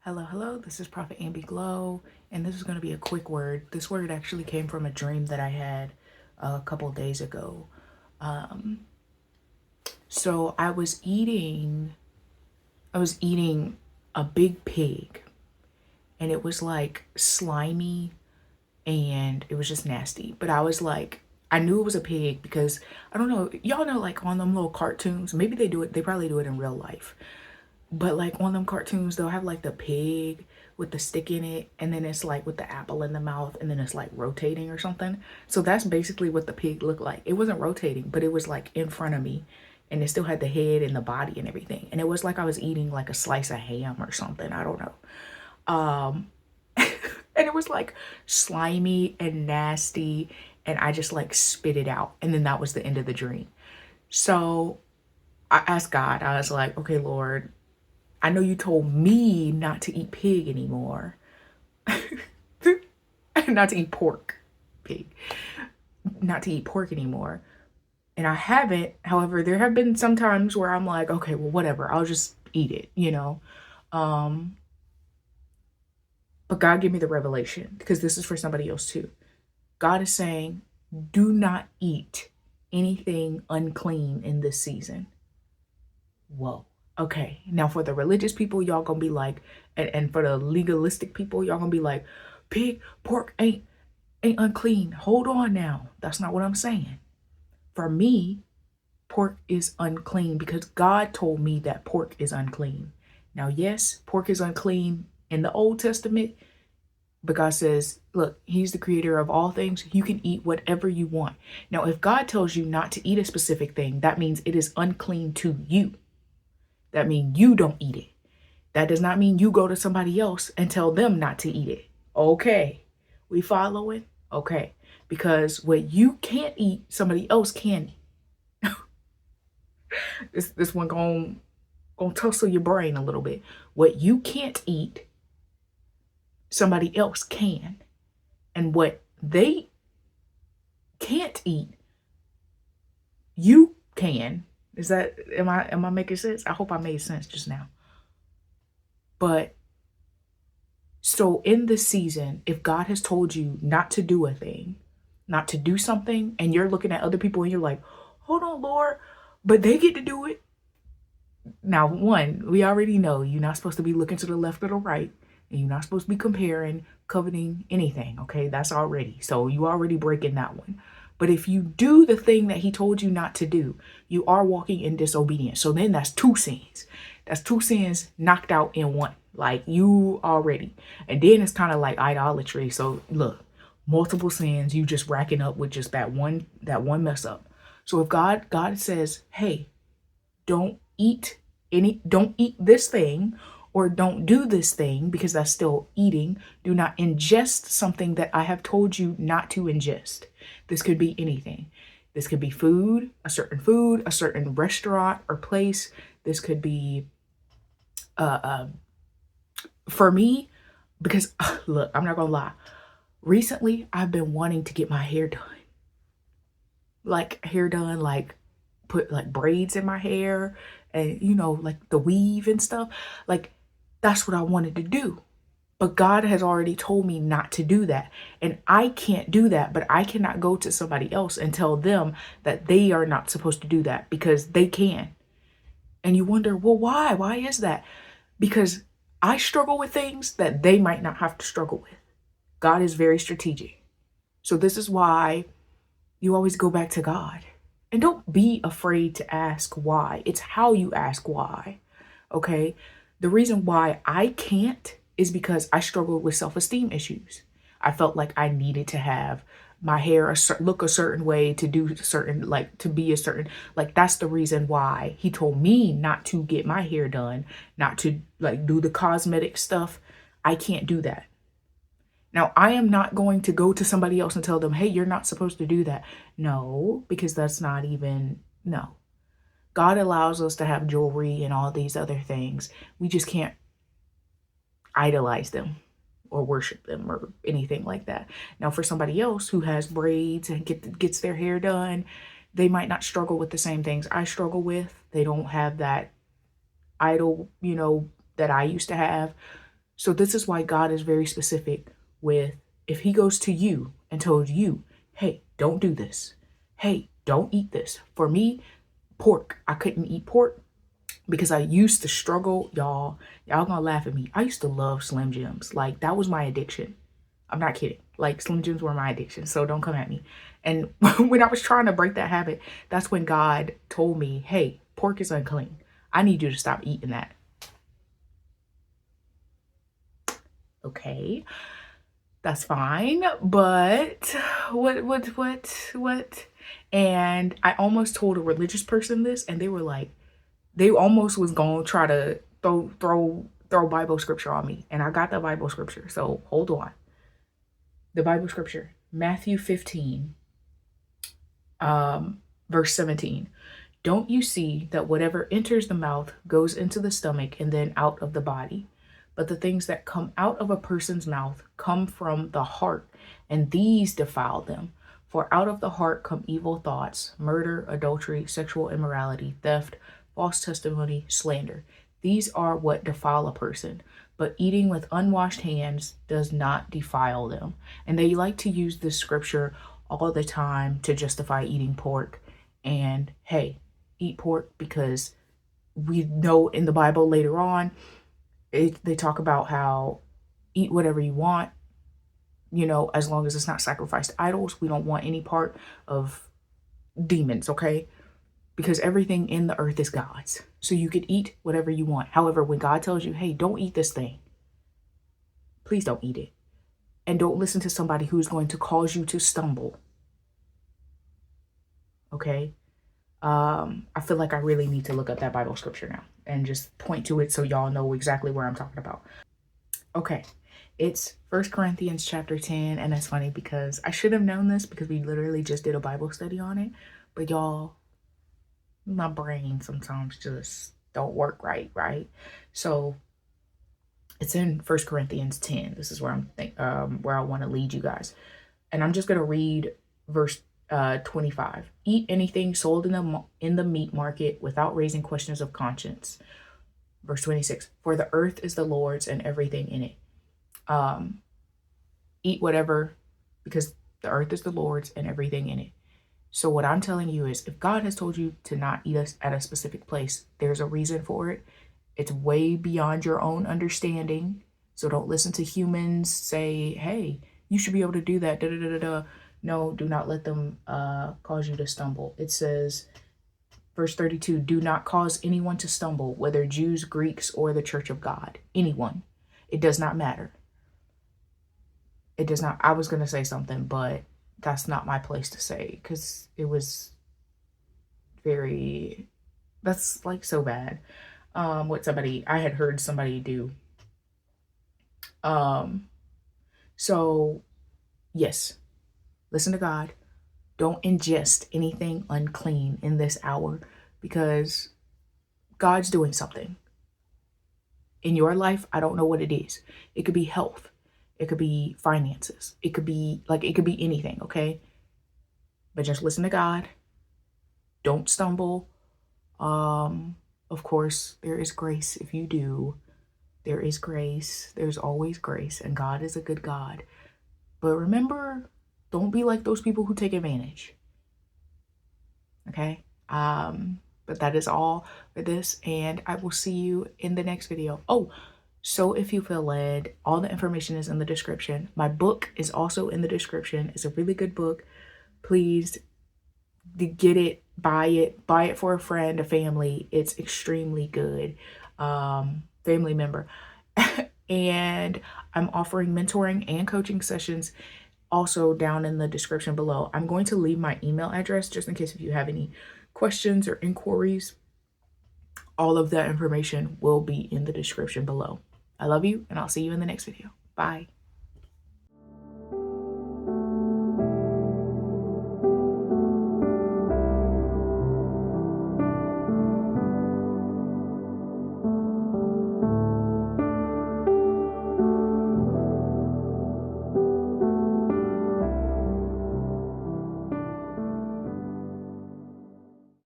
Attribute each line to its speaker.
Speaker 1: Hello, this is Prophet AmbiGlow, and this is going to be a quick word. This word actually came from a dream that I had a couple days ago. So I was eating a big pig, and it was like slimy, and it was just nasty. But I was like, I knew it was a pig because I don't know, y'all know, like on them little cartoons, maybe they probably do it in real life. But like on them cartoons, they'll have like the pig with the stick in it, and then it's like with the apple in the mouth, and then it's like rotating or something. So that's basically what the pig looked like. It wasn't rotating, but it was like in front of me, and it still had the head and the body and everything. And it was like I was eating like a slice of ham or something. I don't know. And it was like slimy and nasty, and I just like spit it out. And then that was the end of the dream. So I asked God, I was like, okay, Lord, I know you told me not to eat pig anymore. Not to eat pork. Pig. Not to eat pork anymore. And I haven't. However, there have been some times where I'm like, okay, well, whatever. I'll just eat it, you know? But God gave me the revelation, because this is for somebody else too. God is saying, do not eat anything unclean in this season. Whoa. Okay, now for the religious people, y'all gonna be like, and for the legalistic people, y'all gonna be like, pig, pork ain't unclean. Hold on now. That's not what I'm saying. For me, pork is unclean because God told me that pork is unclean. Now, yes, pork is unclean in the Old Testament, but God says, look, he's the creator of all things. You can eat whatever you want. Now, if God tells you not to eat a specific thing, that means it is unclean to you. That means you don't eat it. That does not mean you go to somebody else and tell them not to eat it. Okay. We following? Okay. Because what you can't eat, somebody else can eat. This one gonna tussle your brain a little bit. What you can't eat, somebody else can. And what they can't eat, you can. Is that, am I making sense? I hope I made sense just now. But so in this season, if God has told you not to do a thing, not to do something, and you're looking at other people and you're like, hold on, Lord, but they get to do it. Now, one, we already know you're not supposed to be looking to the left or the right, and you're not supposed to be comparing, coveting anything. Okay, that's already. So you already breaking that one. But if you do the thing that he told you not to do, you are walking in disobedience. So then that's two sins. That's two sins knocked out in one. Like you already. And then it's kind of like idolatry. So look, multiple sins, you just racking up with just that one mess up. So if God says, hey, don't eat this thing, or don't do this thing, because that's still eating. Do not ingest something that I have told you not to ingest. This could be anything. This could be food, a certain restaurant or place. This could be, for me, because look, I'm not gonna lie. Recently, I've been wanting to get my hair done. Like put like braids in my hair, and like the weave and stuff. Like that's what I wanted to do. But God has already told me not to do that. And I can't do that, but I cannot go to somebody else and tell them that they are not supposed to do that, because they can. And you wonder, well, why? Why is that? Because I struggle with things that they might not have to struggle with. God is very strategic. So this is why you always go back to God. And don't be afraid to ask why. It's how you ask why. Okay? The reason why I can't is because I struggled with self-esteem issues. I felt like I needed to have my hair look a certain way, to do certain, like to be a certain, like that's the reason why he told me not to get my hair done, not to like do the cosmetic stuff. I can't do that. Now, I am not going to go to somebody else and tell them, hey, you're not supposed to do that. No, because that's not even, no. God allows us to have jewelry and all these other things. We just can't idolize them or worship them or anything like that. Now, for somebody else who has braids and gets their hair done, they might not struggle with the same things I struggle with. They don't have that idol, that I used to have. So this is why God is very specific with, if he goes to you and told you, hey, don't do this. Hey, don't eat this. For me, pork. I couldn't eat pork because I used to struggle. Y'all gonna laugh at me. I used to love Slim Jims. Like, that was my addiction. I'm not kidding. Like, Slim Jims were my addiction. So don't come at me. And when I was trying to break that habit, that's when God told me, hey, pork is unclean. I need you to stop eating that. Okay, that's fine. But what? And I almost told a religious person this, and they were like, they almost was going to try to throw Bible scripture on me. And I got the Bible scripture. So hold on. The Bible scripture, Matthew 15, verse 17. Don't you see that whatever enters the mouth goes into the stomach and then out of the body? But the things that come out of a person's mouth come from the heart, and these defile them. For out of the heart come evil thoughts, murder, adultery, sexual immorality, theft, false testimony, slander. These are what defile a person. But eating with unwashed hands does not defile them. And they like to use this scripture all the time to justify eating pork. And hey, eat pork because we know in the Bible later on, they talk about how eat whatever you want, you know, as long as it's not sacrificed to idols. We don't want any part of demons, okay? Because everything in the earth is God's. So you could eat whatever you want. However, when God tells you, hey, don't eat this thing, please don't eat it. And don't listen to somebody who's going to cause you to stumble. Okay? I feel like I really need to look up that Bible scripture now and just point to it so y'all know exactly where I'm talking about. Okay, it's 1 Corinthians chapter 10, and it's funny because I should have known this because we literally just did a Bible study on it, but y'all, my brain sometimes just don't work right? So it's in 1 Corinthians 10. This is where where I want to lead you guys, and I'm just gonna read verse 25. Eat anything sold in the meat market without raising questions of conscience. Verse 26. For the earth is the Lord's and everything in it. Eat whatever, because the earth is the Lord's and everything in it. So what I'm telling you is, if God has told you to not eat us at a specific place, there's a reason for it. It's way beyond your own understanding. So don't listen to humans say, hey, you should be able to do that. Da, da, da, da, da. No, do not let them cause you to stumble. It says, verse 32, do not cause anyone to stumble, whether Jews, Greeks, or the church of God. Anyone. It does not matter. It does not. I was going to say something, but that's not my place to say because it was very, that's like so bad. What I had heard somebody do. So yes, listen to God. Don't ingest anything unclean in this hour because God's doing something in your life. I don't know what it is. It could be health. It could be finances. It could be anything, okay? But just listen to God. Don't stumble. Of course, there is grace if you do. There is grace. There's always grace, and God is a good God. But remember, don't be like those people who take advantage. Okay? But that is all for this, and I will see you in the next video. Oh, so if you feel led, all the information is in the description. My book is also in the description. It's a really good book. Please get it, buy it for a friend, a family. It's extremely good. Family member. And I'm offering mentoring and coaching sessions also down in the description below. I'm going to leave my email address just in case if you have any questions or inquiries. All of that information will be in the description below. I love you, and I'll see you in the next video. Bye.